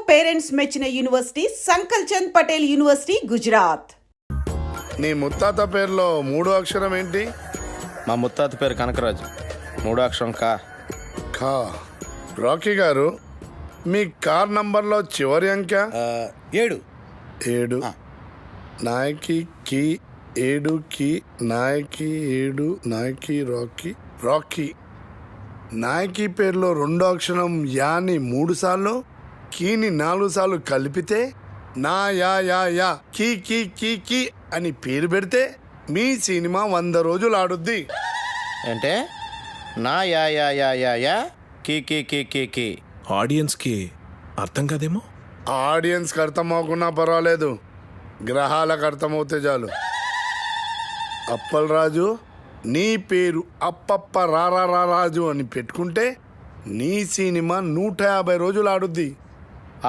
Parents మెచ్చిన university సంకల్ Chand Patel university Gujarat. నీ ముత్తాత పేరులో మూడో అక్షరం ఏంటి? మా ముత్తాత పేరు కనకరాజు. మూడో అక్షరం కా. ఖా. రాకీ గారు, మీ కార్ నంబర్లో చివరి అంకె? 7. 7. నాయకి కి 7 కి నాయకి 7 నాయకి రాకీ. నాయకి పేరులో రెండో అక్షరం యాని 3 సార్లు, కీని 4 సార్లు కలిపితే నా యా కీ కీ కీ కీ అని పేరు పెడితే మీ సినిమా 100 రోజులు ఆడుద్ది. అంటే నా యా యా యా యా యా కీ కీ కీ కీ కీ. ఆడియన్స్కి అర్థం కాదేమో. ఆడియన్స్కి అర్థం అవ్వకున్నా పర్వాలేదు, గ్రహాలకు అర్థమవుతే చాలు. అప్పల్ రాజు, నీ పేరు అప్పప్ప రారాజు అని పెట్టుకుంటే నీ సినిమా 150 రోజులు ఆడుద్ది.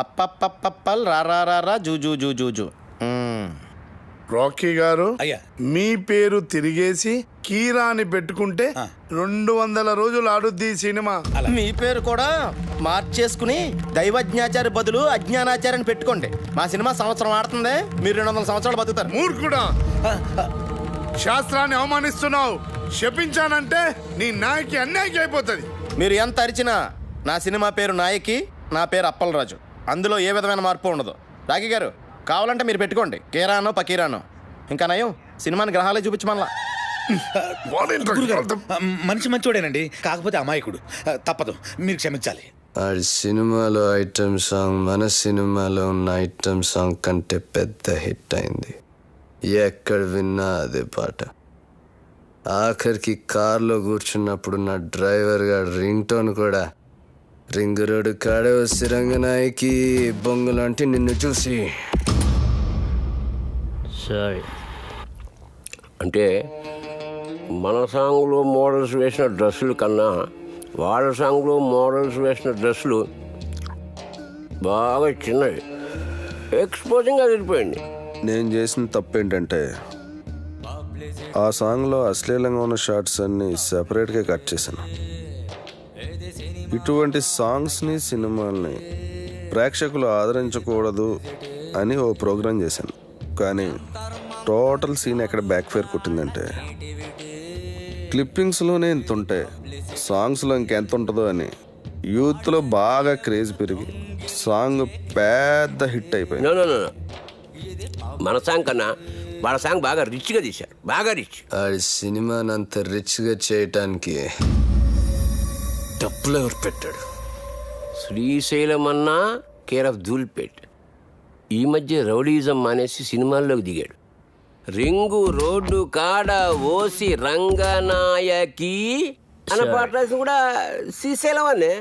అప్పప్పప్పల్ రారా zoo zoo zoo zoo zoo. Rocky గారు, అయ్యా. మీ పేరు తిరిగేసి కీరా అని పెట్టుకుంటే 200 రోజులు ఆడుద్ది ఈ సినిమా. మీ పేరు కూడా మార్చేసుకుని దైవజ్ఞాచారి బదులు అజ్ఞానాచార్యని పెట్టుకోండి. మా సినిమా సంవత్సరం ఆడుతుంది, మీరు 200 సంవత్సరాలు బతుకుతారు. మూర్ఖుడా, శాస్త్రాన్ని అవమానిస్తున్నావు. శపించానంటే నీ నాయకి అన్యాయం అయిపోతుంది. మీరు ఎంత అరిచినా నా సినిమా పేరు నాయకి, నా పేరు అప్పలరాజు. అందులో ఏ విధమైన మార్పు ఉండదు. రాకీ గారు, కావాలంటే మీరు పెట్టుకోండి పకీరానో. ఇంకా నయం, సినిమాని గ్రహాలే చూపించమల్లా. మనిషి మంచోడేనండి, కాకపోతే అమాయకుడు. తప్పదు, మీరు క్షమించాలి. ఆడి సినిమాలో ఐటమ్ సాంగ్ మన సినిమాలో ఉన్న ఐటమ్ సాంగ్ కంటే పెద్ద హిట్ అయింది. ఎక్కడ విన్నా అదే పాట. ఆఖరికి కార్లో కూర్చున్నప్పుడు నా డ్రైవర్ గారు రింగ్ టోన్ కూడా రింగు రోడ్డు కాడే వచ్చి రంగనాయకి బొంగులాంటి నిన్ను చూసి. సరే, అంటే మన సాంగ్లో మోడల్స్ వేసిన డ్రెస్సుల కన్నా వాళ్ళ సాంగ్లో మోడల్స్ వేసిన డ్రెస్సులు బాగా చిన్నవి, ఎక్స్పోజింగ్గా వెళ్ళిపోయింది. నేను చేసిన తప్పేంటంటే ఆ సాంగ్లో అశ్లీలంగా ఉన్న షార్ట్స్ అన్ని సెపరేట్గా కట్ చేశాను. ఇటువంటి సాంగ్స్ని సినిమాల్ని ప్రేక్షకులు ఆదరించకూడదు అని ఓ ప్రోగ్రాం చేశాను. కానీ టోటల్ సీన్ ఎక్కడ బ్యాక్ ఫైర్ కొట్టిందంటే క్లిప్పింగ్స్లోనే ఇంత ఉంటే సాంగ్స్లో ఇంకెంత ఉంటుందో అని యూత్లో బాగా క్రేజ్ పెరిగి సాంగ్ పెద్ద హిట్ అయిపోయింది. మన సాంగ్ కన్నా వాళ్ళ సాంగ్ బాగా రిచ్గా తీశారు, బాగా రిచ్. ఆడి సినిమాని అంత రిచ్గా చేయటానికి డబ్బులు ఎవరు పెట్టాడు? శ్రీశైలం అన్నా కేర్ ఆఫ్ ధూల్పేట్. ఈ మధ్య రౌడీజం మానేసి సినిమాల్లోకి దిగాడు. రింగు రోడ్డు కాడ ఓసి రంగనాయకి అన్న పాట రాసి కూడా శ్రీశైలం అనే.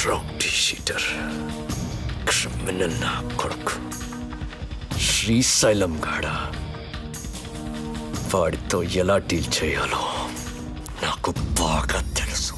రౌడీ షీటర్, క్రిమినల్ నా కొడుకు శ్రీశైలం గాడ. వాడితో ఎలా డీల్ చేయాలో నాకు బాగా తెలుసు.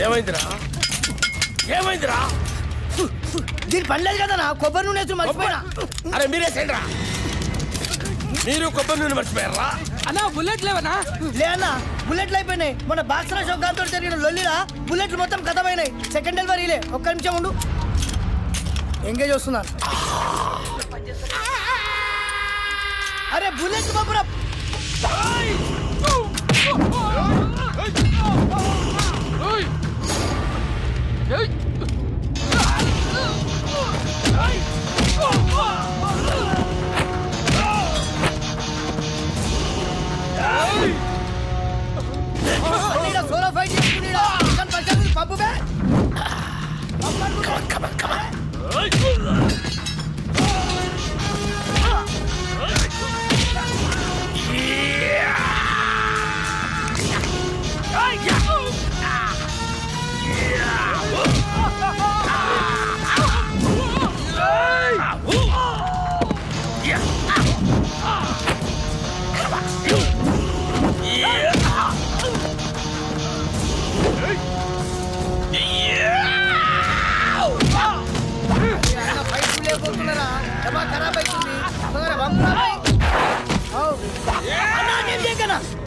ఏమైందిరా? దీని పడలేదు కదా నా కొబ్బరి నూనె మర్చిపోయినా. అరే మీరేసేయండిరా. మీరు కొబ్బరి నూనె మర్చిపోయారా? అన్నా బుల్లెట్ లేవనా? లేనా బుల్లెట్లు అయిపోయినాయి. మన బాక్సరా షోకాంతో జరిగిన లొల్లిలా బుల్లెట్లు మొత్తం కథమైనాయి. సెకండ్ డెలివరీలే. ఒక్క నిమిషం ఉండు, ఎంగేజ్ వస్తున్నాను. అరే బుల్లెట్ బాబురా. సోలో ఫైట్ చేసుకుని పప్పు బే. Yeah!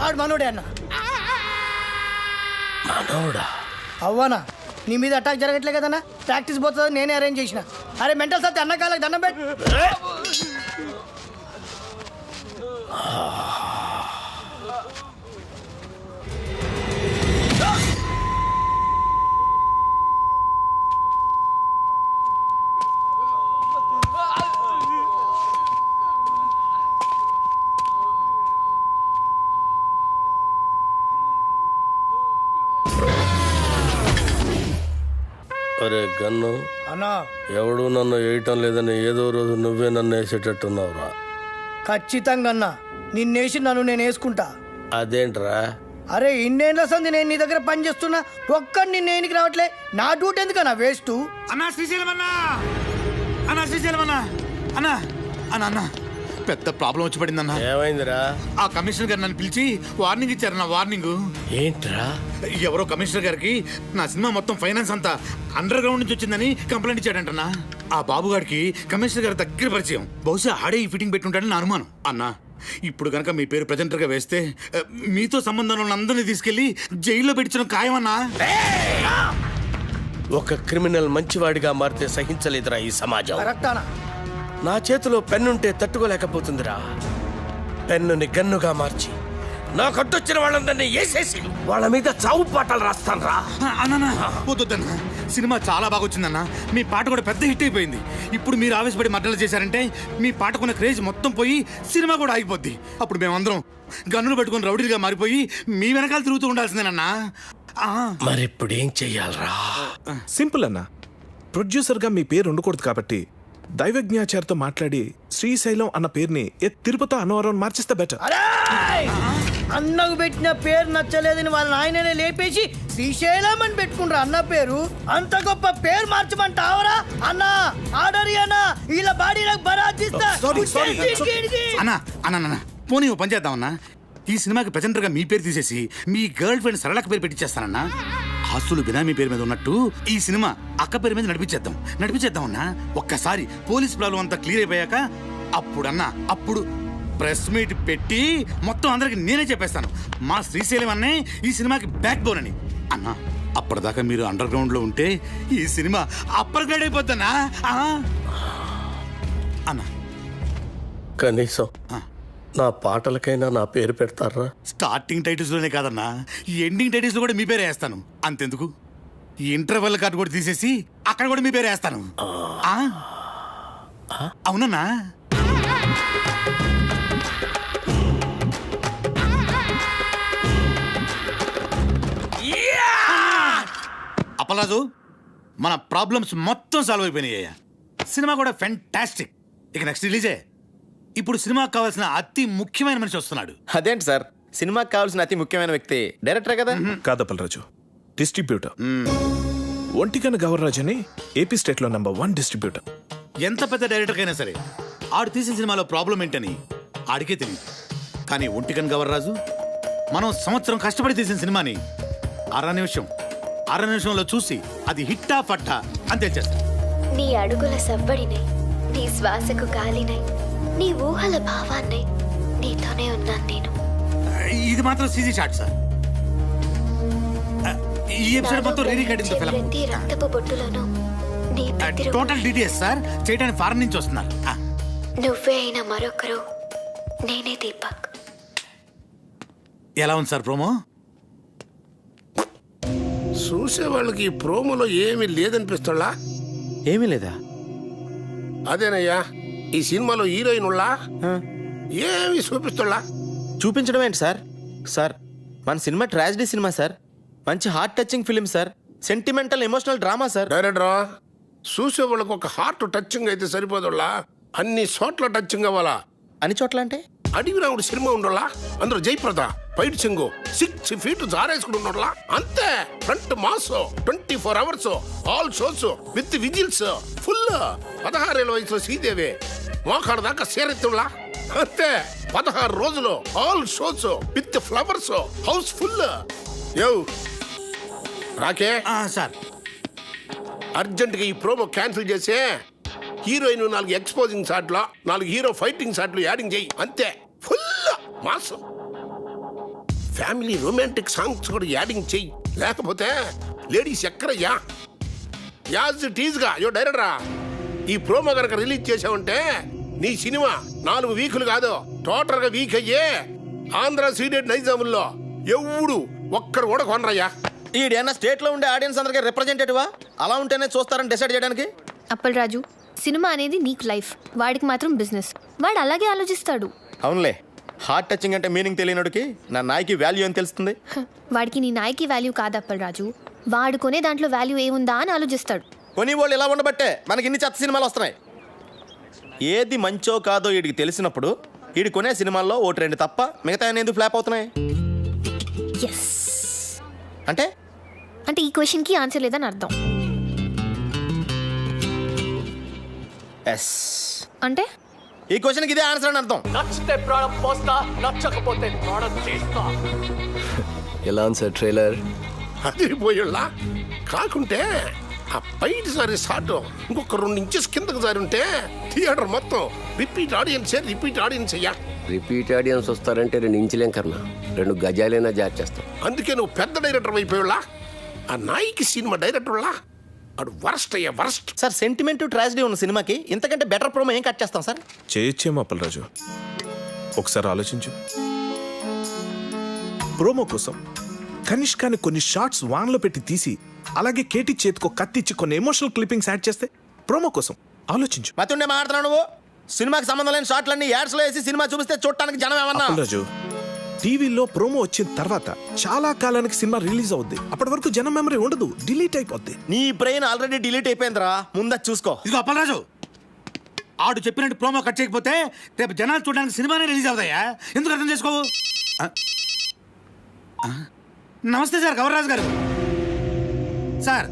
ఆడు మనోడే అన్న. మనోడా? అవ్వనా, నీ మీద అటాక్ జరగట్లే కదన్నా, ప్రాక్టీస్ పోతుంది నేనే అరేంజ్ చేసిన. అరే మెంటల్ సత్తి అన్న కాళ్ళకి దండం పెట్టు. అరే గన్ను, అన్నా ఎవడు నన్ను వేయటం లేదని ఏదో రోజు నువ్వే నన్ను వేసేటట్టున్నావురా. ఖచ్చితంగా అన్నా, నిన్నేసి నన్ను నేను వేసుకుంటా. అదేంట్రా? అరే ఇన్నేళ్ళ సంది నేను నీ దగ్గర పని చేస్తున్నా, ఒక్కడు నిన్న ఏనికి రావట్లే. నా డ్యూటీ ఎందుకన్నా వేస్ట్? అన్నా శ్రీశైలం అన్నా, అన్నా శ్రీశైలం అన్నా, అన్నా అన్నా అన్నా పెద్ద ప్రాబ్లం వచ్చి పడిందన్నా. ఏమైందిరా? ఆ కమిషనర్ గారు నన్ను పిలిచి వార్నింగ్ ఇచ్చారన్న. వార్నింగ్ ఏంట్రా? ఎవరో కమిషనర్ గారికి నా సినిమా మొత్తం ఫైనాన్స్ అంతా అండర్ గ్రౌండ్ నుంచి వచ్చిందని కంప్లైంట్ ఇచ్చాడంటన్నా. ఆ బాబు గారికి కమిషనర్ గారి దగ్గర పరిచయం, బహుశా ఆడే ఈ ఫిట్టింగ్ పెట్టుంటాడని నా అనుమానం. అన్నా ఇప్పుడు కనుక మీ పేరు ప్రెజెంటర్ గా వేస్తే మీతో సంబంధం ఉన్న అందరినీ తీసుకెళ్లి జైల్లో పెట్టించడం ఖాయమన్నా. ఒక క్రిమినల్ మంచివాడిగా మారితే సహించలేదురా ఈ సమాజం. కరెక్టానా? నా చేతిలో పెన్నుంటే తట్టుకోలేకపోతుందిరా. పెన్నుని గన్నుగా మార్చి నా కట్టొచ్చిన వాళ్ళందరినీ వేసేసి వాళ్ళ మీద చావు పాటలు రాస్తానరా. అన్నా వద్దన్నా, సినిమా చాలా బాగా వచ్చిందన్నా. మీ పాట కూడా పెద్ద హిట్ అయిపోయింది. ఇప్పుడు మీరు ఆవేశపడి మర్డర్లు చేశారంటే మీ పాటకున్న క్రేజ్ మొత్తం పోయి సినిమా కూడా ఆగిపోద్ది. అప్పుడు మేమందరం గన్నులు పట్టుకుని రౌడీలుగా మారిపోయి మీ వెనకాల తిరుగుతూ ఉండాల్సిందేనన్నా. మరి ఇప్పుడు ఏం చెయ్యాలరా? సింపుల్ అన్న. ప్రొడ్యూసర్గా మీ పేరు ఉండకూడదు కాబట్టి దైవజ్ఞాచారితో మాట్లాడి శ్రీశైలం అన్న పేరుని తిరుపతి అన్నవరం మార్చిస్తే బెటర్. అన్నకు పెట్టిన పేరు నచ్చలేదని వాళ్ళ నాయననే లేపేసి శ్రీశైలం అని పెట్టుకుంటారు అన్న పేరు. అంత గొప్ప పేరు మార్చమంటావరా అన్నా? ఆర్డర్ అన్నా, ఇలా బాడీ నాకు బరాతిస్తా. అన్నా అన్నా పోనీ ఓ పని చేద్దామన్నా. ఈ సినిమాకి ప్రెజెంటర్గా మీ పేరు తీసేసి మీ గర్ల్ ఫ్రెండ్ సరళక్క పేరు పెట్టించేస్తానన్నా. ఆస్తులు బినామీ పేరు మీద ఉన్నట్టు ఈ సినిమా అక్క పేరు మీద నడిపించేద్దాం అన్నా. ఒక్కసారి పోలీస్ ప్రాబ్లం అంతా క్లియర్ అయిపోయాక అప్పుడు ప్రెస్ మీట్ పెట్టి మొత్తం అందరికి నేనే చెప్పేస్తాను మా శ్రీశైలం అన్నే ఈ సినిమాకి బ్యాక్ బోన్ అని. అన్నా అప్పటిదాకా మీరు అండర్ గ్రౌండ్ లో ఉంటే ఈ సినిమా అప్పర్ గ్రేడ్ అయిపోద్దన్నా. అన్నా కనీసం నా పాటలకైనా నా పేరు పెడతారా? స్టార్టింగ్ టైటిల్స్ లోనే కాదన్నా, ఈ ఎండింగ్ టైటిల్స్ లో కూడా మీ పేరే వేస్తాను. అంతెందుకు, ఈ ఇంటర్వెల్ కార్డు కూడా తీసేసి అక్కడ కూడా మీ పేరే వేస్తాను. అవునన్నా? అప్పలరాజు, మన ప్రాబ్లమ్స్ మొత్తం సాల్వ్ అయిపోయినాయ్యా. సినిమా కూడా ఫెంటాస్టిక్. ఇక నెక్స్ట్ రిలీజే. ఇప్పుడు సినిమాకి కావాల్సిన అతి ముఖ్యమైన మనిషి వస్తున్నాడు. అదేంటి సార్, సినిమాకి కావాల్సిన అతి ముఖ్యమైన వ్యక్తి డైరెక్టర్ కదా? కాదప్పలరాజు, డిస్ట్రిబ్యూటర్. ఒంటికన గవర్రాజ్ అని ఏపీ స్టేట్ లో #1 డిస్ట్రిబ్యూటర్. ఎంత పెద్ద డైరెక్టర్ అయినా సరే ఆడు తీసిన సినిమాలో ప్రాబ్లం ఏంటని ఆడికే తెలియదు. కానీ ఒంటికన్ గవర్రాజు మనం సంవత్సరం కష్టపడి తీసిన సినిమాని అర నిమిషంలో చూసి అది హిట్టా ఫట్టా అని తెలిచేస్తాడు. నీ అడుగుల సవ్వడినై, నీ శ్వాసకు గాలినై, నీ ఊహల భావాన్ని నీతోనే ఉన్నాను నేను. ఇది మాత్రం సీజీ షాట్ సార్. ఈ ఎపిసోడ్ మొత్తం రీ రికార్డింగ్ తో ఫిల్మ్. ప్రతి రక్తపు బొట్టులోనూ నీ ప్రతిరూపం. టోటల్ డీటెయిల్స్ సార్ చేయడానికి ఫారెన్ నుంచి వస్తున్నారు. నువ్వే అయిన మరొకరు నేనే దీపక్. ఎలా ఉంది సార్ ప్రోమో? చూసే వాళ్ళకి ఈ ప్రోమోలో ఏమీ లేదనిపిస్తుందా? ఏమీ లేదా? అదేనయ్యా, ఈ సినిమాలో హీరోయిన్ ఉళ్ళా ఏమి చూపిస్తున్నా? చూపించడం ఏంటి సార్? సార్ మన సినిమా ట్రాజడీ సినిమా సార్. మంచి heart touching film sir. Sentimental emotional drama sir. డైరెక్టరా, చూసే వాళ్ళకి ఒక హార్ట్ టచింగ్ అయితే సరిపోదుళ్ళా, అన్ని చోట్ల టచింగ్ అవ్వాలా. అన్ని చోట్ల అంటే? అడిగి రావుడు సినిమా ఉండోళ్ళా, అందులో జయప్రద ఫైట్ సింగు 6 feet జారేసుకుని ఉండోళ్ళా. అంతే, front mass 24 hours all shows with whistles full. 16 ఏళ్ళ వయసులో శ్రీదేవి మోకాడు దాకా సేరెత్తుళ్ళా. అంతే, 16 రోజులు all shows with flowers house full. రాకే సార్ అర్జెంటుగా ఈ ప్రోమో క్యాన్సిల్ చేసే హీరోయిన్ 4 ఎక్స్పోజింగ్ షాట్లు 4 హీరో ఫైటింగ్ షాట్లు యాడింగ్ చేయి అంతే. Full mass family romantic songs కూడా యాడింగ్ చెయ్యి. లేకపోతే లేడీస్ ఎక్కడయ్యా యాజ్ టీజ్గా అయ్యో డైరెక్టరా ఈ ప్రోమో కనుక రిలీజ్ చేసావంటే నీ సినిమా 4 వీకులు కాదు టోటల్గా వీక్ అయ్యే ఆంధ్ర సీడెడ్ నైజాముల్లో ఎవడు ఒక్కడు కూడా కొనరయ్యా. ఈడేనా స్టేట్లో ఉండే ఆడియన్స్ అందరికీ రిప్రజెంటేటివా? అలా ఉంటేనే చూస్తారని డిసైడ్ చేయడానికి. అప్పల్ రాజు, సినిమా అనేది నీకు లైఫ్, వాడికి మాత్రం బిజినెస్. వాడు అలాగే ఆలోచిస్తాడు. అవునులే, హార్ట్ టచింగ్ అంటే మీనింగ్ తెలియనోడికి నా నాయకి వాల్యూ అని తెలుస్తుంది. వాడికి నీ నాయకి వాల్యూ కాదు అప్పల్ రాజు, వాడు కొనే దాంట్లో వాల్యూ ఏముందా అని ఆలోచిస్తాడు. కొని వాళ్ళు ఇలా ఉండబట్టే మనకి ఇన్ని చెత్త సినిమాలు వస్తున్నాయి. ఏది మంచో కాదో వీడికి తెలిసినప్పుడు వీడి కొనే సినిమాల్లో 1-2 తప్ప మిగతా ఎందుకు ఫ్లాప్ అవుతున్నాయి? ఎస్ అంటే అంటే ఈ క్వశ్చన్కి ఆన్సర్ లేదని అర్థం. ఎస్ అంటే ఈ క్వశ్చన్కి ఇదే ఆన్సర్ అని అర్థం. నచ్చితే ప్రాణం పోస్తా, నచ్చకపోతే ప్రాణం చేస్తా. ఎలా ఉంది సార్ ట్రైలర్? అదిరిపోయేలా కాకుంటే ఆ పైటి సారి షాట్ ఇంకొక 2 ఇంచెస్ కిందకు సారి ఉంటే థియేటర్ మొత్తం రిపీట్ ఆడియన్స్ అయ్యా. రిపీట్ ఆడియన్స్ వస్తారంటే 2 ఇంచులేం కన్నా 2 గజాలైనా జార్ చేస్తాం. అందుకే నువ్వు పెద్ద డైరెక్టర్ అయిపోయేలా. ఆ నాయికి సినిమా డైరెక్టర్లా అడు వరస్ట్ అయ్యా వరస్ట్. సార్ సెంటిమెంట్ ట్రాజడీ ఉన్న సినిమాకి ఇంతకంటే బెటర్ ప్రోమో ఏం కట్ చేస్తాం సార్? చేయొచ్చేమో అప్పలరాజు, ఒకసారి ఆలోచించు. ప్రోమో కోసం కనిష్కాని కొన్ని షార్ట్స్ వాన్లో పెట్టి తీసి అలాగే కేటీ చేతికో కత్తిచ్చి కొన్ని ఎమోషనల్ క్లిప్పింగ్స్ యాడ్ చేస్తే ప్రోమో కోసం ఆలోచించు. మతుండే మాట్లాడుతున్నావు నువ్వు. సినిమాకి సంబంధం లేని షాట్లన్నీ యాడ్స్లో వేసి సినిమా చూపిస్తే చూడటానికి జనం ఏమన్నా? అప్పలరాజు, టీవీలో ప్రోమో వచ్చిన తర్వాత చాలా కాలానికి సినిమా రిలీజ్ అవుద్ది. అప్పటి వరకు జనం మెమరీ ఉండదు, డిలీట్ అయిపోద్ది. నీ బ్రెయిన్ ఆల్రెడీ డిలీట్ అయిపోయిందిరా, ముందు చూసుకో. ఇదిగో అప్పలరాజు, ఆడు చెప్పినట్టు ప్రోమో కట్ చేయకపోతే రేపు జనాలు చూడడానికి సినిమానే రిలీజ్ అవుతాయా? ఎందుకు అర్థం చేసుకోవు? నమస్తే సార్, గవర్రాజు గారు. సార్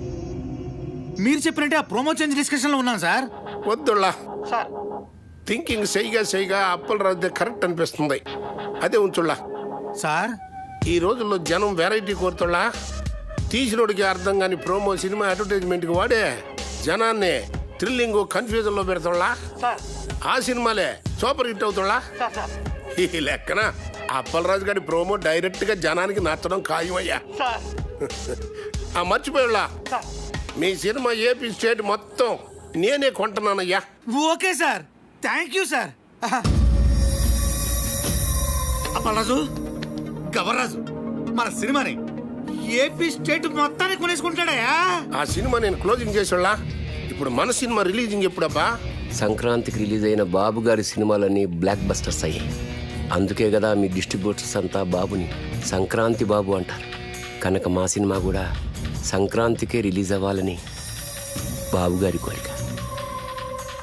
మీరు చెప్పినట్టే ఆ ప్రోమో చేంజ్ డిస్కషన్లో ఉన్నాను సార్. వద్దుళ్ళా సార్, థింకింగ్ సైగా అప్పలరాజు కరెక్ట్ అనిపిస్తుంది. అదే ఉంచుళ్ళా సార్. ఈ రోజుల్లో జనం వెరైటీ కోరుతుళ్ళా. తీసినోడికి అర్థం కాని ప్రోమో సినిమా అడ్వర్టైజ్మెంట్కి వాడే జనాన్ని థ్రిల్లింగ్ కన్ఫ్యూజన్లో పెడుతుళ్ళా. ఆ సినిమాలే సూపర్ హిట్ అవుతుళ్ళా. ఈ లెక్కన అప్పలరాజు గారి ప్రోమో డైరెక్ట్గా జనానికి నచ్చడం ఖాయమయ్యా. మర్చిపోయాళ్ళా, మీ సినిమా ఏపీ స్టేట్ మొత్తం నేనే కొంటున్నానయ్యా. Okay sir, thank you sir. Appalaraju, Gavarraju మన సినిమాని ఏపీ స్టేట్ మొత్తాన్ని కొనేసుకుంటాడయా. ఆ సినిమా నేను క్లోజింగ్ చేసేళ్ళా. ఇప్పుడు మన సినిమా రిలీజింగ్ ఎప్పుడబ్బా? సంక్రాంతికి రిలీజ్ అయిన బాబు గారి సినిమాలన్నీ బ్లాక్ బస్టర్స్ అయ్యాయి. అందుకే కదా మీ డిస్ట్రిబ్యూటర్స్ అంతా బాబుని సంక్రాంతి బాబు అంటారు. కనుక మా సినిమా కూడా సంక్రాంతికే రిలీజ్ అవ్వాలని బాబు గారి కోరిక.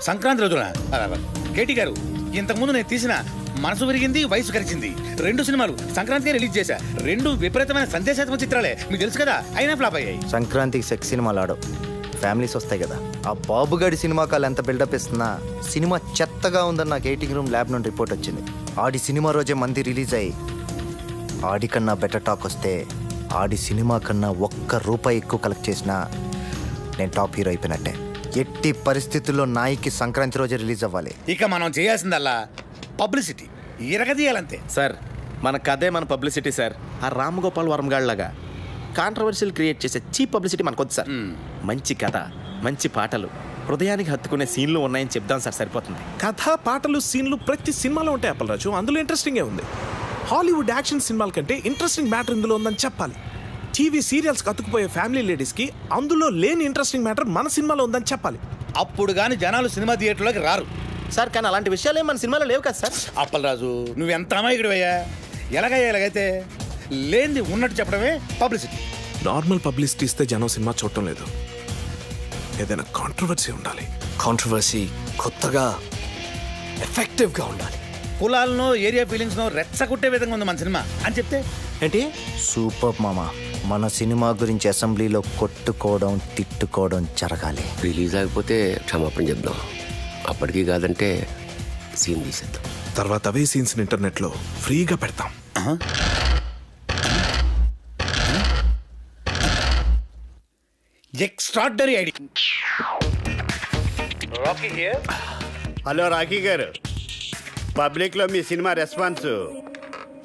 సంక్రాంతి రోజున కేటీ గారు, ఇంతకుముందు నేను తీసిన మనసు విరిగింది వయసు కరిచింది 2 సినిమాలు సంక్రాంతికే రిలీజ్ చేశా. 2 విపరీతమైన సందేశాత్మక చిత్రాలే, మీకు తెలుసు కదా, అయినా ఫ్లాప్ అయ్యాయి. సంక్రాంతికి సెక్స్ సినిమాలు ఆడవు, ఫ్యామిలీస్ వస్తాయి కదా. ఆ బాబుగాడి సినిమాకాలు ఎంత బిల్డప్ ఇస్తున్నా సినిమా చెత్తగా ఉందని నాకు 18 రూమ్ ల్యాబ్ నుండి రిపోర్ట్ వచ్చింది. ఆడి సినిమా రోజే మంది రిలీజ్ అయ్యి ఆడికన్నా బెటర్ టాక్ వస్తే ఆడి సినిమా కన్నా ₹1 ఎక్కువ కలెక్ట్ చేసినా నేను టాప్ హీరో అయిపోయినట్టే. ఎట్టి పరిస్థితుల్లో నాయికి సంక్రాంతి రోజే రిలీజ్ అవ్వాలి. ఇక మనం చేయాల్సిందల్లా పబ్లిసిటీ ఇరగదీయాలంతే. సార్ మన కథే మన పబ్లిసిటీ సార్. ఆ రామ్ గోపాల్ వర్మ గాళ్ళగా కాంట్రవర్షియల్ క్రియేట్ చేసే చీప్ పబ్లిసిటీ మనకొద్దు సార్. మంచి కథ, మంచి పాటలు, హృదయానికి హత్తుకునే సీన్లు ఉన్నాయని చెప్దాం సార్, సరిపోతుంది. కథ, పాటలు, సీన్లు ప్రతి సినిమాలో ఉంటాయి అప్పలరాజు. అందులో ఇంట్రెస్టింగే ఉంది. హాలీవుడ్ యాక్షన్ సినిమాల కంటే ఇంట్రెస్టింగ్ మ్యాటర్ ఇందులో ఉందని చెప్పాలి. టీవీ సీరియల్స్ కతుకుపోయే ఫ్యామిలీ లేడీస్కి అందులో లేని ఇంట్రెస్టింగ్ మ్యాటర్ మన సినిమాలో ఉందని చెప్పాలి. అప్పుడు కానీ జనాలు సినిమా థియేటర్లోకి రారు సార్. కానీ అలాంటి విషయాలు మన సినిమాలో లేవు కదా సార్. అప్పలరాజు, నువ్వెంత అమాయకుడివయ్యా. ఎలాగైతే లేనిది ఉన్నట్టు చెప్పడమే పబ్లిసిటీ. నార్మల్ పబ్లిసిటీ ఇస్తే జనం సినిమా చూడటం లేదు. ఏదైనా కాంట్రవర్సీ ఉండాలి. కాంట్రవర్సీ కొత్తగా ఎఫెక్టివ్గా ఉండాలి. కులాలను, ఏరియా ఫీలింగ్స్ను రెచ్చగొట్టే విధంగా ఉంది మన సినిమా అని చెప్తే ఏంటి? సూపర్ మామ, మన సినిమా గురించి అసెంబ్లీలో కొట్టుకోవడం, తిట్టుకోవడం జరగాలి. రిలీజ్ అయిపోతే క్షమాపణ చెప్దాం. అప్పటికి కాదంటే సీన్ తీసేద్దాం. తర్వాత అవే సీన్స్ ఇంటర్నెట్లో ఫ్రీగా పెడతాం. Extraordinary idea. హలో రాకీ గారు, పబ్లిక్లో మీ సినిమా రెస్పాన్స్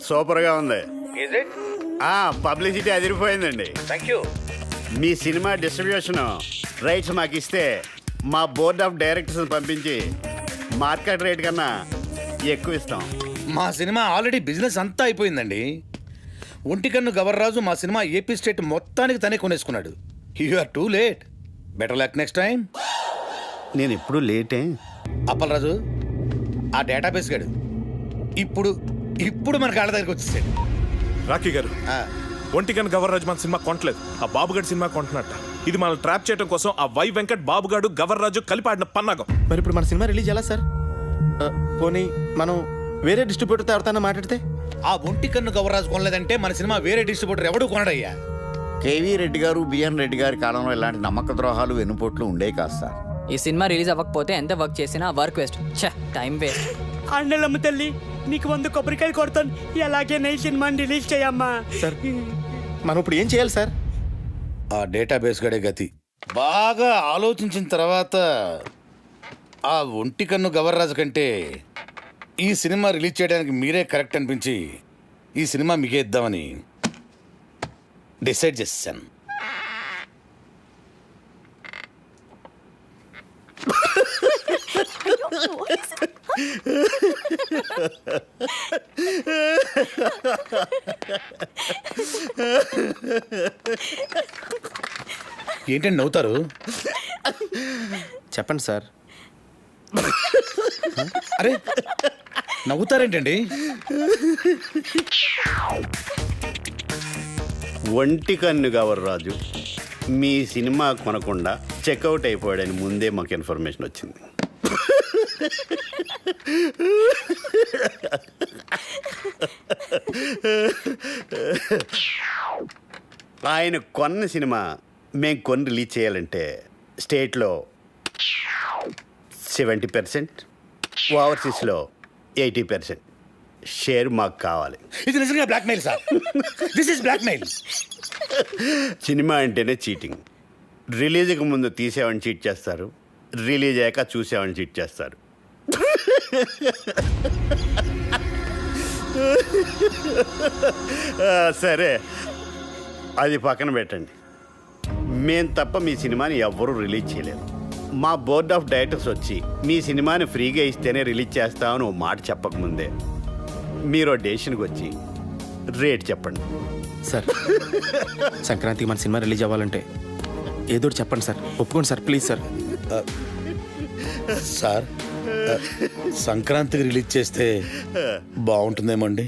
సూపర్గా ఉంది. పబ్లిసిటీ అదిరిపోయిందండి. Thank you. మీ సినిమా డిస్ట్రిబ్యూషన్ రైట్స్ మాకు ఇస్తే మా బోర్డ్ ఆఫ్ డైరెక్టర్స్ పంపించి మార్కెట్ రేట్ కన్నా ఎక్కువ ఇస్తాం. మా సినిమా ఆల్రెడీ బిజినెస్ అంతా అయిపోయిందండి. ఒంటికన్ను గవర్రాజు మా సినిమా ఏపీ స్టేట్ మొత్తానికి తనే కొనేసుకున్నాడు. You are too late. Better luck next time. నేను ఎప్పుడు లేటే. అప్పలరాజు, ఆ డేటాబేస్ గడు ఇప్పుడు ఇప్పుడు మన కాళ్ళ దగ్గరికి వచ్చేసాడు. రాకీ గారు, ఒంటికన్ గవర్రాజు మన సినిమా కొనట్లేదు, ఆ బాబుగాడి సినిమా కొంటున్నట్ట. ఇది మనం ట్రాప్ చేయడం కోసం ఆ వై వెంకట్ బాబుగాడు గవర్రాజు కలిపి ఆడిన పన్నాగం. మరి ఇప్పుడు మన సినిమా రిలీజ్ ఎలా సార్? పోనీ మనం వేరే డిస్ట్రిబ్యూటర్తో ఎవరితో మాట్లాడితే? ఆ ఒంటికన్ను గవర్రాజు కొనలేదంటే మన సినిమా వేరే డిస్ట్రిబ్యూటర్ ఎవడు కొనడయ్యా. కేవీ రెడ్డి గారు, బిఎన్ రెడ్డి గారి కాలంలో ఇలాంటి నమ్మక ద్రోహాలు వెన్నుపోట్లు ఉండేవి కాదు సార్. ఈ సినిమా రిలీజ్ అవ్వకపోతే ఎంత వర్క్ చేసినా వర్క్ వేస్ట్, టైం వేస్ట్. అండలమ్మ తల్లి, నీకు 100 కొబ్బరికాయలు కొడతాను. ఎలాగే నై సినిమాని రిలీజ్ చేయమ్మా. సార్ మనం ఇప్పుడు ఏం చేయాలి సార్? ఆ డేటాబేస్ గడే గతి. బాగా ఆలోచించిన తర్వాత ఆ ఒంటికన్ను గవర్రాజు కంటే ఈ సినిమా రిలీజ్ చేయడానికి మీరే కరెక్ట్ అనిపించి ఈ సినిమా మీకే ఇద్దామని డిసైడ్ చేశాను. ఏంటండి నవ్వుతారు? చెప్పండి సార్. అరే నవ్వుతారేంటండి? ఒంటికన్ను గవర్రాజు మీ సినిమా కొనకుండా చెక్అవుట్ అయిపోయాడని ముందే మాకు ఇన్ఫర్మేషన్ వచ్చింది. ఆయన కొన్న సినిమా మేము కొని రిలీజ్ చేయాలంటే స్టేట్లో 70%, ఓవర్సీస్లో 80% షేర్ మాకు కావాలి. ఇది నిజంగా blackmail sir. This is blackmail. Cinema అంటేనే చీటింగ్. రిలీజ్కి ముందు తీసేవాడిని చీట్ చేస్తారు, రిలీజ్ అయ్యాక చూసేవాడిని చీట్ చేస్తారు. సరే, అది పక్కన పెట్టండి. మేం తప్ప మీ సినిమాని ఎవ్వరూ రిలీజ్ చేయలేరు. మా బోర్డ్ ఆఫ్ డైరెక్టర్స్ వచ్చి మీ సినిమాని ఫ్రీగా ఇస్తేనే రిలీజ్ చేస్తామని ఓ మాట చెప్పకముందే మీరు డెసిషన్కి వచ్చి రేట్ చెప్పండి. సార్ సంక్రాంతికి మన సినిమా రిలీజ్ అవ్వాలంటే ఏదో చెప్పండి సార్. ఒప్పుకోండి సార్, ప్లీజ్ సార్. సార్ సంక్రాంతికి రిలీజ్ చేస్తే బాగుంటుందేమో అండి.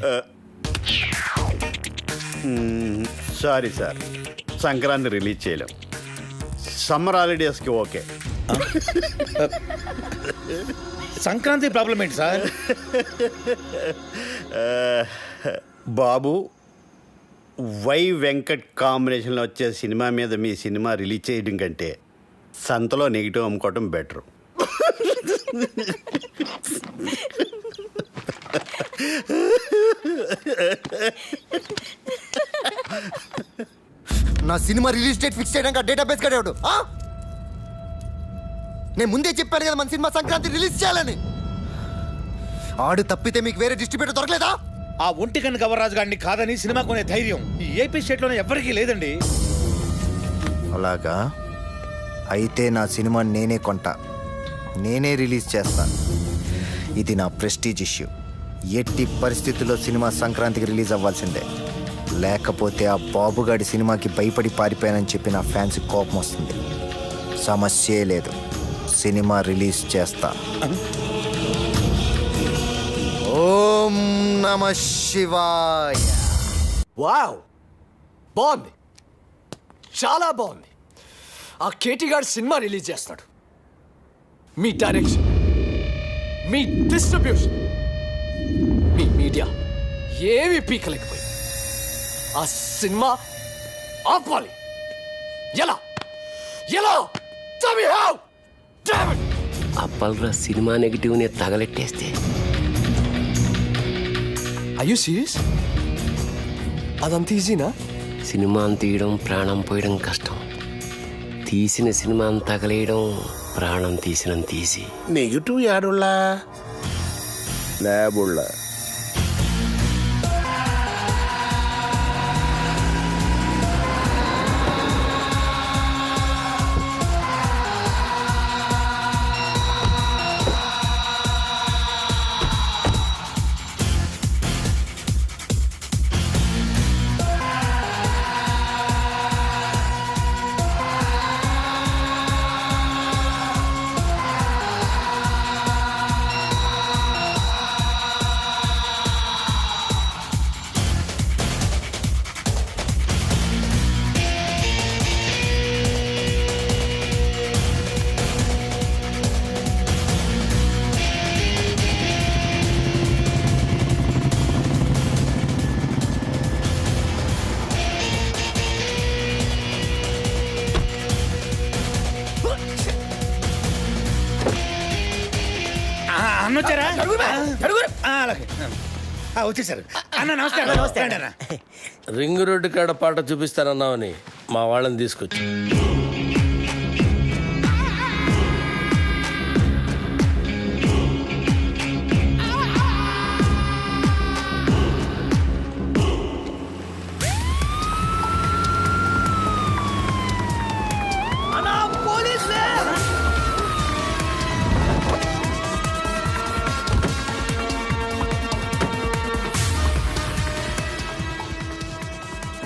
సారీ సార్, సంక్రాంతి రిలీజ్ చేయలేం. సమ్మర్ హాలిడేస్కి ఓకే. సంక్రాంతి ప్రాబ్లం ఏంటి సార్? బాబు వై వెంకట్ కాంబినేషన్లో వచ్చే సినిమా మీద మీ సినిమా రిలీజ్ చేయడం కంటే సంతలో నెగిటివ్ అమ్ముకోవటం బెటరు. నా సినిమా రిలీజ్ డేట్ ఫిక్స్ చేయడానికి డేటాబేస్ కడేవాడు. నేను ముందే చెప్పాను కదా మన సినిమా సంక్రాంతి రిలీజ్ చేయాలని. ఆడు తప్పితే మీకు వేరే డిస్ట్రిబ్యూటర్ దొరకలేదా? ఆ ఒంటికన్ను గవర్రాజు గారిని కాదని సినిమా కొనే ధైర్యం ఈ ఏపీ స్టేట్లోనే ఎవ్వరికీ లేదండి. అలాగా అయితే నా సినిమా నేనే కొంటా, నేనే రిలీజ్ చేస్తా. ఇది నా ప్రెస్టీజ్ ఇష్యూ. ఎట్టి పరిస్థితుల్లో సినిమా సంక్రాంతికి రిలీజ్ అవ్వాల్సిందే. లేకపోతే ఆ బాబుగాడి సినిమాకి భయపడి పారిపోయానని చెప్పి నా ఫ్యాన్స్ కోపం వస్తుంది. సమస్యే లేదు, సినిమా రిలీజ్ చేస్తా. ఓం నమ శివాయ. వావ్, బాగుంది, చాలా బాగుంది. ఆ కేటీ గారు సినిమా రిలీజ్ చేస్తాడు. మీ డైరెక్షన్, మీ డిస్ట్రిబ్యూషన్, మీ మీడియా ఏమీ పీకలేకపోయింది. ఆ సినిమా ఆపాలి. ఎలా ఎలా అప్పల్రా సినిమా నెగిటివ్ని తగలెట్టేస్తే. Are you serious? అదంత ఈజీనా? సినిమాని తీయడం ప్రాణం పోయడం కష్టం. తీసిన సినిమా తగలేయడం ప్రాణం తీసినంత తీసి. నెగిటివ్ యాడుల్లా ల్యాబుళ్ళ అన్న వచ్చారా? అలాగే వచ్చేసారు. అన్న నమస్తే. నమస్తే అన్న. రింగ్ రోడ్డు కాడ పాట చూపిస్తానన్నావని మా వాళ్ళని తీసుకొచ్చి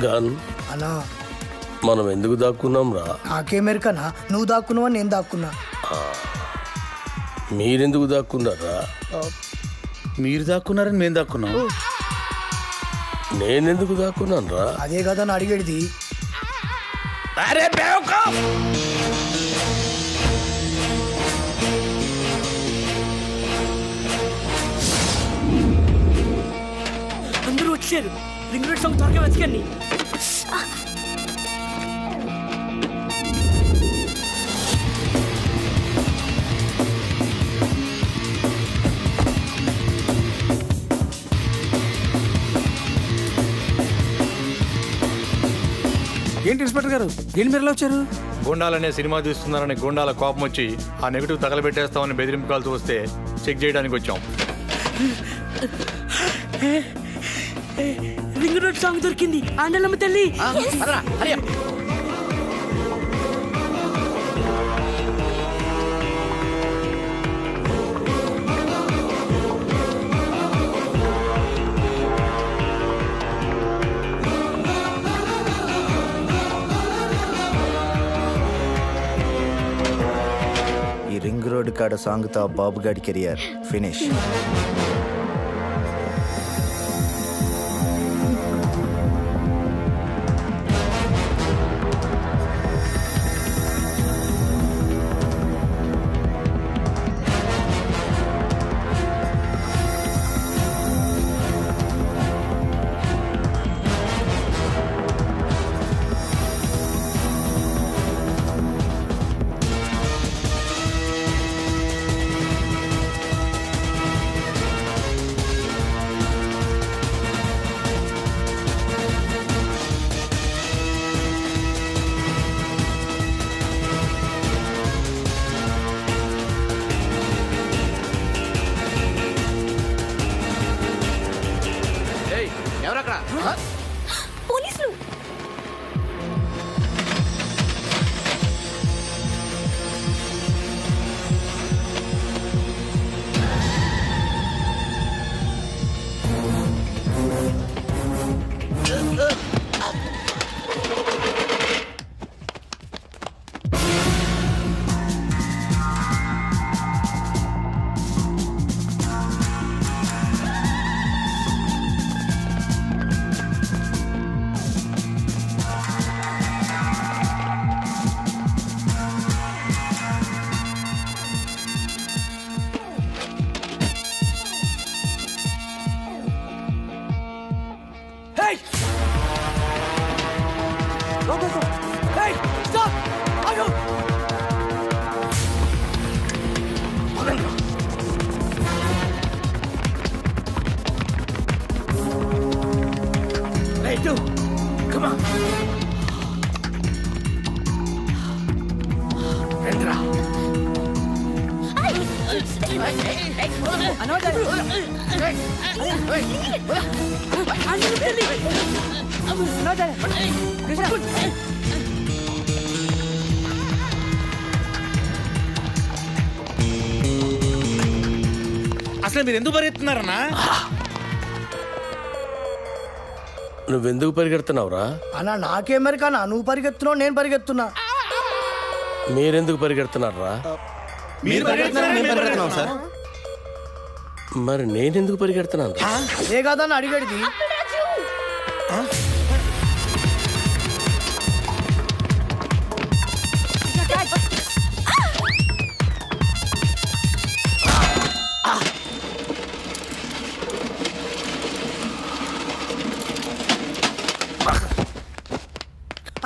గన్ అన్నా మనం ఎందుకు దాక్కున్నాం రా? నాకేమెరికనా? నువ్వు దాక్కున్నావా నేను దాక్కున్నా? మీరెందుకు దాక్కున్నారా? మీరు దాక్కున్నారని మేము దాక్కున్నాం. నేనెందుకు దాక్కున్నాను రా? అదే కదా అని అడిగేది. అరే బేవకూఫ్! అందరూ వచ్చారు. రింగ్ రోడ్ సాంగ్ త్వరగా వెతకండి. ఏంటి ఇన్స్పెక్టర్ గారు, ఏంటి మీరు వచ్చారు? గుండాలనే సినిమా తీస్తున్నారని గుండాల కోపం వచ్చి ఆ నెగిటివ్ తగలబెట్టేస్తామని బెదిరింపు కాల్తో వస్తే చెక్ చేయడానికి వచ్చాం. రింగ్ రోడ్ సాంగ్ దొరికింది. ఆండలమ్మ తల్లి. ఈ రింగ్ రోడ్ కాడ సాంగ్తో బాబుగాడి కెరియర్ ఫినిష్. అసలు మీరు ఎందుకు పరిగెత్తున్నారన్నా? నువ్వెందుకు పరిగెడుతున్నావురా? అన్నా నాకేం మరి కన్నా నువ్వు పరిగెత్తున్నావు నేను పరిగెత్తున్నా. మీరెందుకు పరిగెడుతున్నారా? మరి నేనెందుకు పరిగెడుతున్నాను? ఏ కాదని అడిగడిది.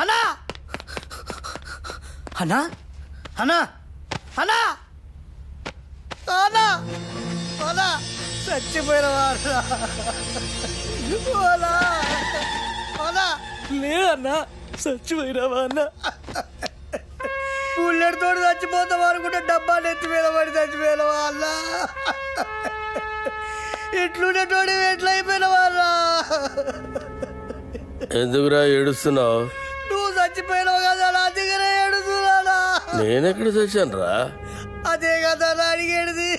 అన్నా అన్నా అన్నా అన్నా అన్నా అన్నా చచ్చిపోయిన అన్నా లేదన్నా చచ్చిపోయినావా అన్న? బుల్లెట్ తోటి చచ్చిపోతావా అనుకుంటే డబ్బా నెత్తిపోయిన పడి చచ్చిపోయినవా అన్నా? ఎట్లుండేటోడి ఎట్లయిపోయినవా అన్నా? ఎందుకురా ఏడుస్తున్నావు? నువ్వు చచ్చిపోయినావు కదా నా దగ్గర ఏడుస్తున్నానా? నేనెక్కడ చచ్చాను రా? అదే కదా నా అడిగేది.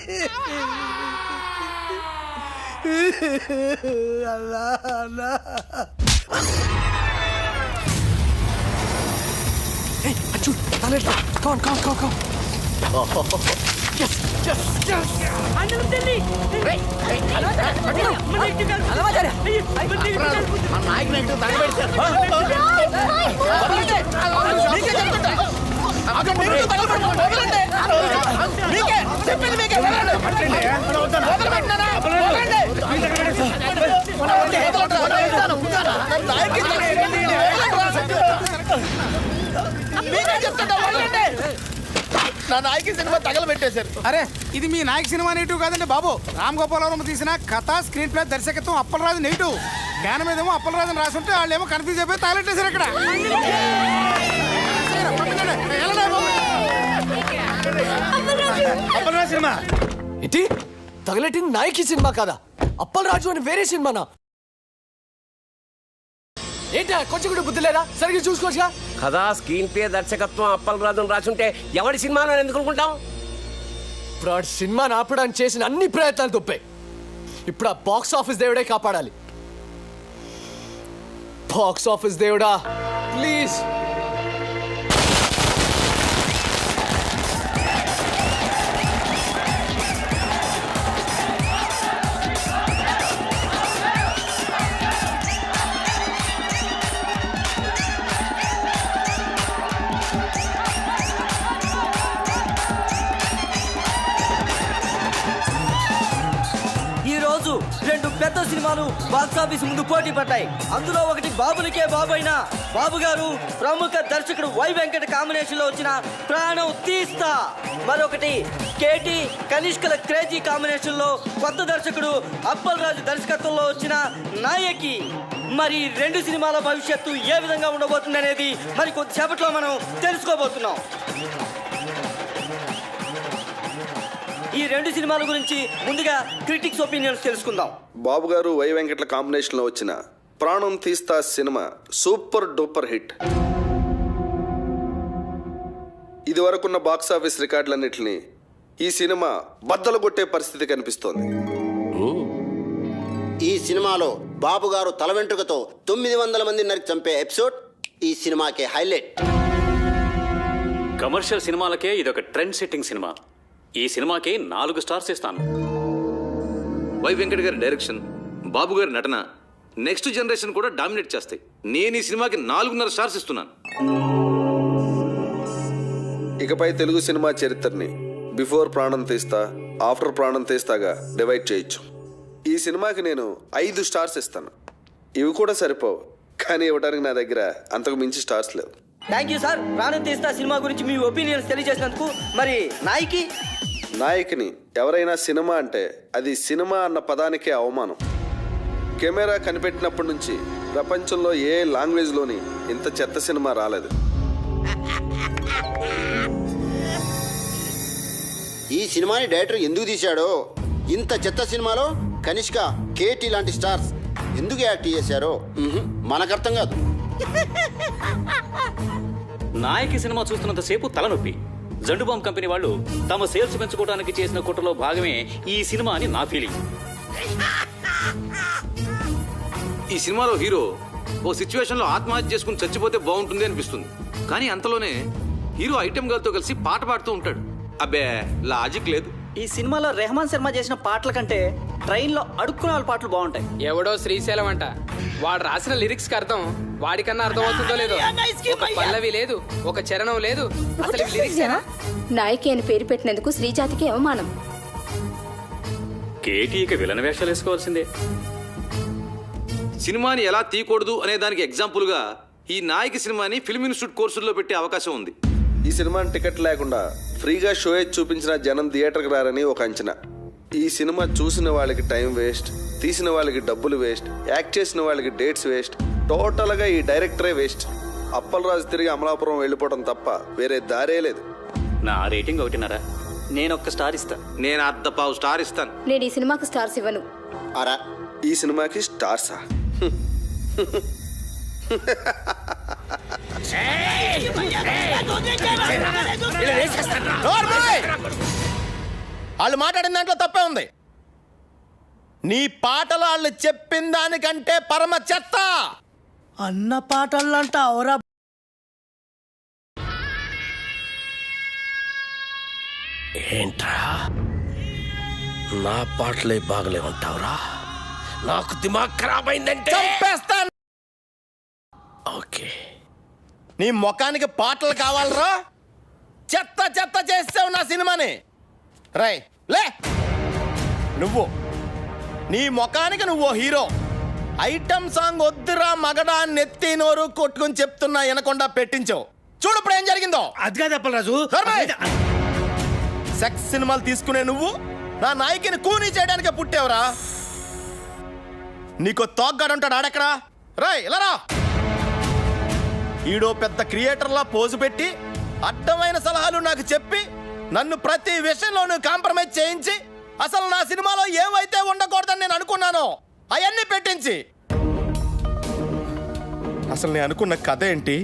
అల్లా అల్లా నా నాయకి సినిమా తగలబెట్టేశారు. అరే ఇది మీ నాయక్ సినిమా నెగిటివ్ కాదండి బాబు. రామ్ గోపాల్ వర్మ తీసిన కథ, స్క్రీన్ ప్లే, దర్శకత్వం అప్పలరాజు నెగిటివ్. జ్ఞానం ఏదేమో అప్పలరాజు రాసుంటే వాళ్ళు ఏమో కన్ఫ్యూజ్ అయిపోయి తగలెట్టేశారు ఇక్కడ. అప్పలరాజు సినిమా ఏంటి తగలెట్టింది నాయకి సినిమా కాదా? అప్పలరాజు అని వేరే సినిమానా? ఏంటా కొంచెం కూడా బుద్ధి లేదా? సరిగ్గా చూసుకోవచ్చుగా. కదా స్క్రీన్ ప్లే, దర్శకత్వం అప్పలరాజు రాసుంటే ఎవరి సినిమా ఎందుకు అనుకుంటాం? ఇప్పుడు ఆ సినిమాని ఆపడానికి చేసిన అన్ని ప్రయత్నాలు తప్పాయి. ఇప్పుడు ఆ బాక్స్ ఆఫీస్ దేవుడే కాపాడాలి. బాక్స్ ఆఫీస్ దేవుడా ప్లీజ్. రెండు పెద్ద సినిమాలు బాక్సాఫీస్ ముందు పోటీ పడ్డాయి. అందులో ఒకటి బాబునికే బాబు అయిన బాబు గారు ప్రముఖ దర్శకుడు వై వెంకట కాంబినేషన్ లో వచ్చిన ప్రాణం తీస్తా, మరొకటి కేటీ కనిష్కల క్రేజీ కాంబినేషన్ లో కొత్త దర్శకుడు అప్పలరాజు దర్శకత్వంలో వచ్చిన నాయకి. మరి రెండు సినిమాల భవిష్యత్తు ఏ విధంగా ఉండబోతుంది అనేది మరి కొద్దిసేపట్లో మనం తెలుసుకోబోతున్నాం. ఈ రెండు సినిమాల గురించి ముందుగా క్రిటిక్స్ ఒపీనియన్స్ తెలుసుకుందాం. బాబు గారు వై వెంకట్ల కాంబినేషన్లో వచ్చిన ప్రాణం తీస్తా సినిమా సూపర్ డూపర్ హిట్. ఇది వరకున్న బాక్సాఫీస్ రికార్డులన్నింటినీ ఈ సినిమా బద్దలు కొట్టే పరిస్థితి కనిపిస్తోంది. ఈ సినిమాలో బాబు గారు తల వెంట్రుకతో 900 మంది నరికి చంపే ఎపిసోడ్ ఈ సినిమాకే హైలైట్. కమర్షియల్ సినిమాలకే ఇదొక ట్రెండ్ సెట్టింగ్ సినిమా. ఈ సినిమాకి 4 స్టార్స్ ఇస్తాను. వై వెంకట్ గారి డైరెక్షన్, బాబు గారి నటన నెక్స్ట్ జనరేషన్ కూడా డామినేట్ చేస్తాయి. నేను ఈ సినిమాకి 4.5 స్టార్స్ ఇస్తున్నాను. ఇకపై తెలుగు సినిమా చరిత్రని బిఫోర్ ప్రాణం తీస్తా, ఆఫ్టర్ ప్రాణం తీస్తాగా డివైడ్ చేయొచ్చు. ఈ సినిమాకి నేను 5 స్టార్స్ ఇస్తాను. ఇవి కూడా సరిపోవు, కానీ ఇవ్వడానికి నా దగ్గర అంతకు మించి స్టార్స్ లేవు. Thank you sir. ప్రాణం తీస్తా సినిమా గురించి మీ ఒపీనియన్స్ తెలియజేసినందుకు. మరి నాయకిని ఎవరైనా సినిమా అంటే అది సినిమా అన్న పదానికే అవమానం. కెమెరా కనిపెట్టినప్పటి నుంచి ప్రపంచంలో ఏ లాంగ్వేజ్లోని ఇంత చెత్త సినిమా రాలేదు. ఈ సినిమాని డైరెక్టర్ ఎందుకు తీశాడో, ఇంత చెత్త సినిమాలో కనిష్క, కేటీ లాంటి స్టార్స్ ఎందుకు యాక్ట్ చేశారో మనకు అర్థం కాదు. నాయకి సినిమా చూస్తున్నంతసేపు తలనొప్పి. జండుబామ్ కంపెనీ వాళ్ళు తమ సేల్స్ పెంచుకోవడానికి చేసిన కుట్రలో భాగమే ఈ సినిమా అని నా ఫీలింగ్. ఈ సినిమాలో హీరో ఓ సిచ్యువేషన్ లో ఆత్మహత్య చేసుకుని చచ్చిపోతే బాగుంటుంది అనిపిస్తుంది. కానీ అంతలోనే హీరో ఐటెం గర్ల్ తో కలిసి పాట పాడుతూ ఉంటాడు. అబ్బే లాజిక్ లేదు. ఈ సినిమాలో రెహమాన్ శర్మ చేసిన పాటల కంటే ట్రైన్లో అడుక్కునే వాళ్ళ పాటలు బాగుంటాయి. ఎవడో శ్రీశైలం అంట, వాడు రాసిన లిరిక్స్ కి అర్థం వాడికన్నా అర్థం అవుతుందో లేదో. ఒక పల్లవి లేదు, ఒక చరణం లేదు, అసలు లిరిక్స్ నాయకి అని పేరు పెట్టినందుకు శ్రీజాతికి అవమానం. కేటీ ఇక విలన్ వేషాలు వేసుకోవాల్సిందే. సినిమాని ఎలా తీయకూడదు అనే దానికి ఎగ్జాంపుల్ గా ఈ నాయకి సినిమాని ఫిల్మ్ ఇన్స్టిట్యూట్ కోర్సుల్లో పెట్టే అవకాశం ఉంది. ఈ సినిమాని టికెట్ లేకుండా ఫ్రీగా షో చూపించిన జనం థియేటర్కి రారని ఒక అంచనా. ఈ సినిమా చూసిన వాళ్ళకి టైం వేస్ట్, తీసిన వాళ్ళకి డబ్బులు వేస్ట్, యాక్ట్ చేసిన వాళ్ళకి డేట్స్ వేస్ట్, టోటల్గా ఈ డైరెక్టరే వేస్ట్. అప్పలరాజు తిరిగి అమలాపురం వెళ్ళిపోవడం తప్ప వేరే దారే లేదు. నా రేటింగ్ 1.5. నేను ఒక్క స్టార్ ఇస్తా. నేను 1/2 స్టార్ ఇస్తాను. నేను ఈ సినిమాకు స్టార్స్ ఇవ్వను. అరా ఈ సినిమాకి స్టార్సా? వాళ్ళు మాట్లాడిన దాంట్లో తప్పే ఉంది. నీ పాటలు వాళ్ళు చెప్పిన దానికంటే పరమ చెత్త. అన్న పాటలంట అవరా. ఏంట్రా నా పాటలే బాగలేమంటావురా? నాకు దిమాగ్ ఖరాబ్ అయిందంటే చంపేస్తాను. ఓకే, నీ ముఖానికి పాటలు కావాలరా? చెత్త చెత్త చేసావు నా సినిమాని. రై లే, నువ్వు నీ ముఖానికి నువ్వు హీరో. ఐటమ్ సాంగ్ వద్దురా మగడా నెత్తి నోరు కొట్టుకుని చెప్తున్నా వినకుండా పెట్టించావు. చూడు ఇప్పుడు ఏం జరిగిందో. అది కాదు అప్పలరాజు. సెక్స్ సినిమాలు తీసుకునే నువ్వు నా నాయకిని కూనీ చేయడానికే పుట్టావురా. నీకు తోగ్గాడుంటాడు, ఆడెక్కడా? రాయ్ ఇలా రా. ఈడో పెద్ద క్రియేటర్లా పోజు పెట్టి అడ్డమైన సలహాలు నాకు చెప్పి నన్ను ప్రతి విషయంలోనూ కాంప్రమైజ్ చేయించి అసలు నా సినిమాలో ఏవైతే ఉండకూడదని నేను అనుకున్నానో అవన్నీ పెట్టించి అసలు నేను అనుకున్న కథ ఏంటి,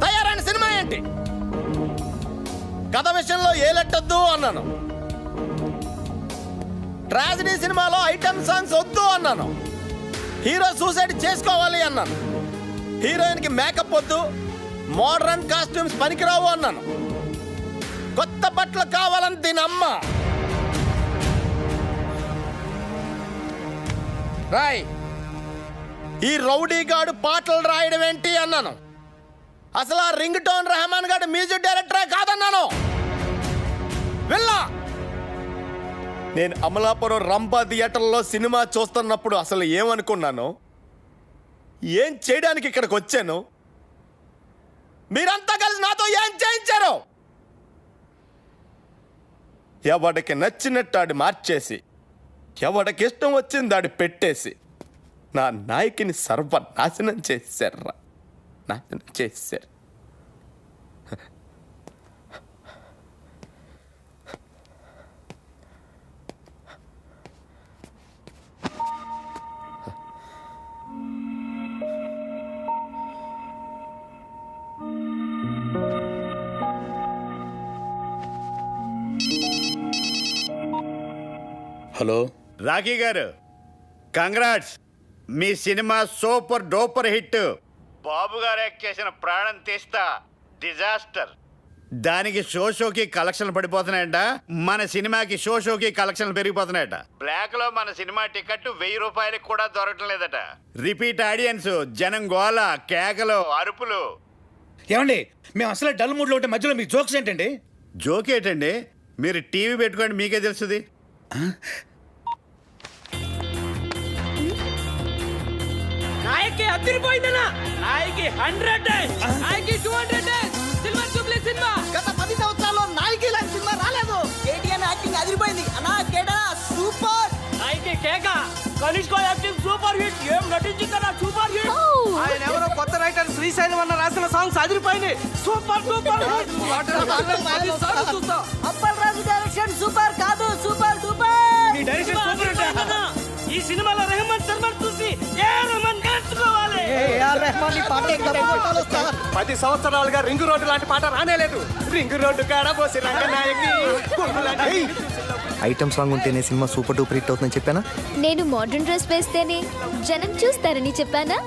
తయారైన సినిమా ఏంటి? కథ విషయంలో ఏ లెట్టొద్దు అన్నాను. ట్రాజడీ సినిమాలో ఐటమ్ సాంగ్స్ వద్దు అన్నాను. హీరో సూసైడ్ చేసుకోవాలి అన్నాను. హీరోయిన్కి మేకప్ వద్దు, మోడర్న్ కాస్ట్యూమ్స్ పనికిరావు అన్నాను. కొత్త బట్టలు కావాలని దీని అమ్మ. రాయ్, ఈ రౌడీ గాడు పాటలు రాయడం ఏంటి అన్నాను. అసలు ఆ రింగ్ టోన్ రెహమాన్ గాడు మ్యూజిక్ డైరెక్టరే కాదన్నాను. వెళ్ళా. నేను అమలాపురం రంభా థియేటర్లో సినిమా చూస్తున్నప్పుడు అసలు ఏమనుకున్నాను, ఏం చేయడానికి ఇక్కడికి వచ్చాను, మీరంతా కలిసి నాతో ఏం చేయించారు? ఎవడికి నచ్చినట్టు ఆడి మార్చేసి, ఎవడికి ఇష్టం వచ్చింది ఆడి పెట్టేసి నా నాయకిని సర్వనాశనం చేశారా, నాశనం చేశారు. హలో రాఖీ గారు, కంగ్రాట్స్. మీ సినిమా సూపర్ డూపర్ హిట్. బాబు గారు యాక్ట్ చేసిన ప్రాణం తీస్తా డిజాస్టర్. దానికి షోకి కలెక్షన్లు పడిపోతున్నాయంట. మన సినిమాకి షోకి కలెక్షన్లు పెరిగిపోతున్నాయట. బ్లాక్ లో మన సినిమా టికెట్ 1000 రూపాయలకు కూడా దొరకటం లేదట. రిపీట్ ఆడియన్స్, జనం గోల, కేకలు, అరుపులు. ఏమండి, మేము అసలు డల్ మూడ్ లో ఉంటే మధ్యలో మీ జోక్స్ ఏంటండి? జోక్ ఏంటండి? మీరు టీవీ పెట్టుకోండి, మీకే తెలుస్తుంది. నాయకి అదిరిపోయిందనా? నాయకి 100 డేస్, నాయకి 200 డేస్, సిల్వర్ జూబ్లీ సినిమా. గత 10 సంవత్సరాల్లో నాయకి లాంటి సినిమా రాలేదు. కేటీఆర్ యాక్టింగ్ అదిరిపోయింది అన్నా. కేడా సూపర్. నాయకి కేక, కనిష్క యాక్టింగ్ సూపర్ హిట్. ఏం నటించిందన్నా, సూపర్ హిట్. ఆయన ఎవరో కొత్త రైటర్ శ్రీశైలం అన్న రాసిన సాంగ్స్ అదిరిపోయింది. Super super Appalaraju direction super. సినిమాలో రెహమాన్ శర్మను చూసి ఏ రెహమాన్ నేర్చుకోవాలి. రెహమాన్ ఈ పాట 10 సంవత్సరాలుగా రింగు రోడ్డు లాంటి పాట రానేలేదు. రింగు రోడ్డు కాడ పోసి రంగనాయకి ఐటమ్ సాంగ్ ఉంటేనే సినిమా సూపర్ డూపర్ హిట్ అవుతుందని చెప్పానా? నేను మోడర్న్ డ్రెస్ వేస్తేనే జనం చూస్తారని చెప్పానా?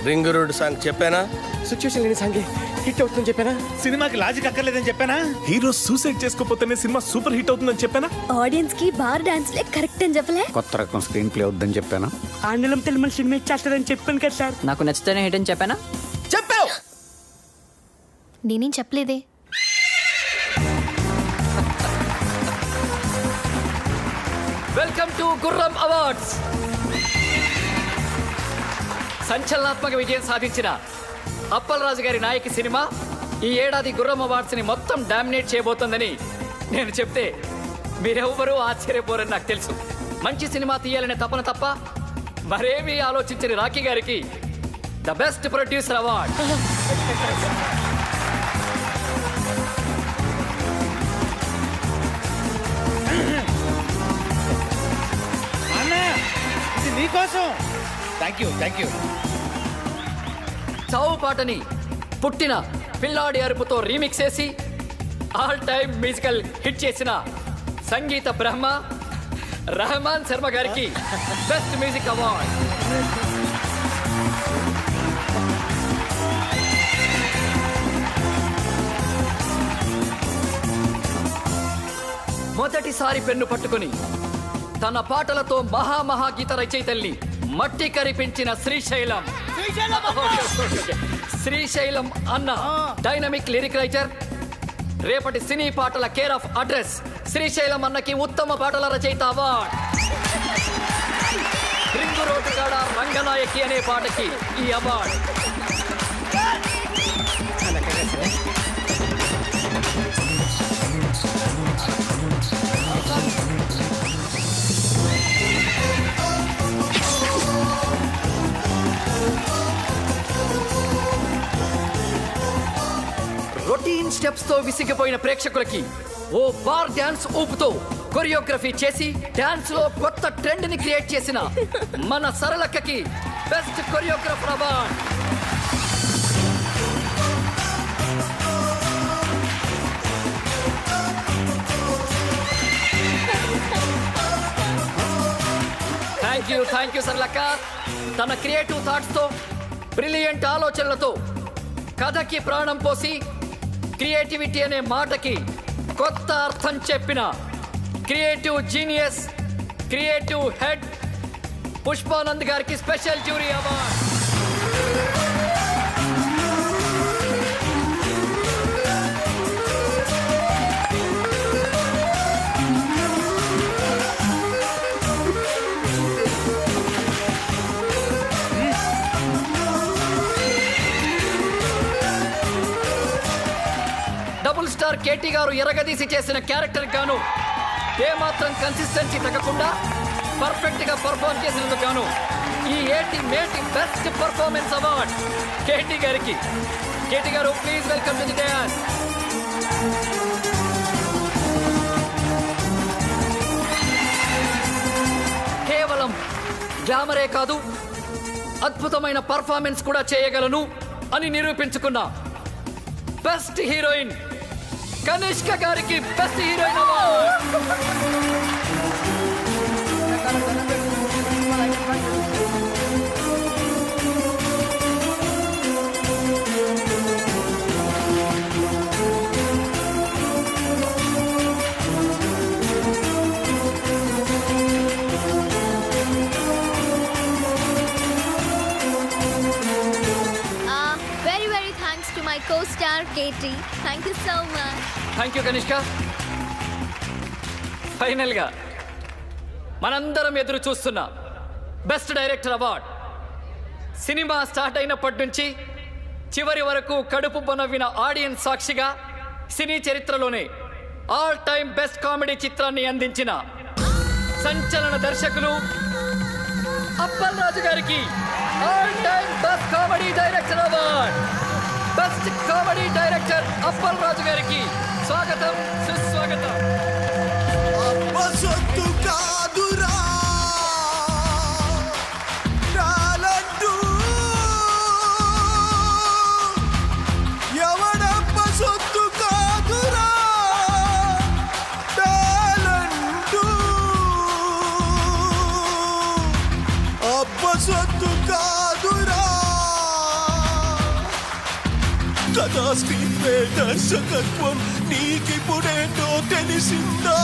రింగ్ రోడ్ సాంగ్ చెప్పానా? సిచ్యువేషన్ లేని సాంగ్ హిట్ అవుతుందని చెప్పానా? సినిమాకి లాజిక్ అక్కర్లేదని చెప్పానా? హీరో సూసైడ్ చేసుకోపోతేనే సినిమా సూపర్ హిట్ అవుతుందని చెప్పానా? ఆడియన్స్ కి బార్ డాన్స్ లే కరెక్ట్ అని చెప్పలే? కొత్త రకం స్క్రీన్ ప్లే వద్దని చెప్పానా? ఆంగ్లం తెలుగు సినిమా ఇచ్చేస్తారని చెప్పాను కదా సార్. నాకు నచ్చితేనే హిట్ అని చెప్పానా? చెప్పావు. నేనేం చెప్పలేదే. వెల్కమ్ టు గుర్రం అవార్డ్స్. సంచలనాత్మక విజయం సాధించిన అప్పలరాజు గారి నాయకి సినిమా ఈ ఏడాది గుర్రం అవార్డ్స్ ని మొత్తం డామినేట్ చేయబోతోందని నేను చెప్తే మీరెవ్వరూ ఆశ్చర్యపోరని నాకు తెలుసు. మంచి సినిమా తీయాలనే తపన తప్ప మరేమీ ఆలోచించని రాఖీ గారికి ద బెస్ట్ ప్రొడ్యూసర్ అవార్డ్. నీకోసం. Thank you. చావు పాటని పుట్టిన పిల్లాడి అరుపుతో రీమిక్స్ చేసి ఆల్ టైమ్ మ్యూజికల్ హిట్ చేసిన సంగీత బ్రహ్మ రెహమాన్ శర్మ గారికి బెస్ట్ మ్యూజిక్ అవార్డ్. మొదటిసారి పెన్ను పట్టుకుని తన పాటలతో మహాగీత రచయితల్ని మట్టి కరిపించిన శ్రీశైలం అన్న డైనమిక్ లిరిక్ రైటర్, రేపటి సినీ పాటల కేర్ ఆఫ్ అడ్రస్ శ్రీశైలం అన్నకి ఉత్తమ పాటల రచయిత అవార్డ్. రింగు రోడ్డు కాడ రంగనాయకి అనే పాటకి ఈ అవార్డ్. రొటీన్ స్టెప్స్ తో విసిగిపోయిన ప్రేక్షకులకి ఓ బార్ డాన్స్ ఊపుతో కొరియోగ్రఫీ చేసి డాన్స్ లో కొత్త ట్రెండ్ ని క్రియేట్ చేసిన మన సరళక్కకి best choreographer award. Thank you సరళక్క. తన క్రియేటివ్ థాట్స్ తో బ్రిలియంట్ ఆలోచనలతో కథకి ప్రాణం పోసి క్రియేటివిటీ అనే మాటకి కొత్త అర్థం చెప్పిన creative genius, creative head Pushpanand గారికి special jury award. Double star KT గారు ఎరగదీసి చేసిన క్యారెక్టర్ గాను ఏమాత్రం కన్సిస్టెన్సీ తగ్గకుండా పర్ఫెక్ట్ గా పర్ఫార్మ్ చేసినందుకు గాను ఈ మేటి బెస్ట్ పర్ఫార్మెన్స్ అవార్డ్ కేటీ గారికి. కేటీ గారు please welcome to the dance. కేవలం గ్లామరే కాదు, అద్భుతమైన పర్ఫార్మెన్స్ కూడా చేయగలను అని నిరూపించుకున్న బెస్ట్ హీరోయిన్ కనిష్క గారికి best heroine award. Very thanks to my co-star Katie. Thank you so much. Thank you Kanishka. Final గా మనందరం ఎదురు చూస్తున్న best director award. Cinema start అయినప్పటి నుంచి చివరి వరకు కడుపు బొనవిన ఆడియన్స్ సాక్షిగా సినీ చరిత్రలోనే ఆల్ టైమ్ బెస్ట్ కామెడీ చిత్రాన్ని అందించిన సంచలన దర్శకులు అప్పలరాజు గారికి all time best comedy director award. Best comedy director Appalaraju గారికి స్వాగతం, సుస్వాగతం. కథా స్క్రీన్ ప్లే దర్శకత్వం నీకిప్పుడేంటో తెలిసిందా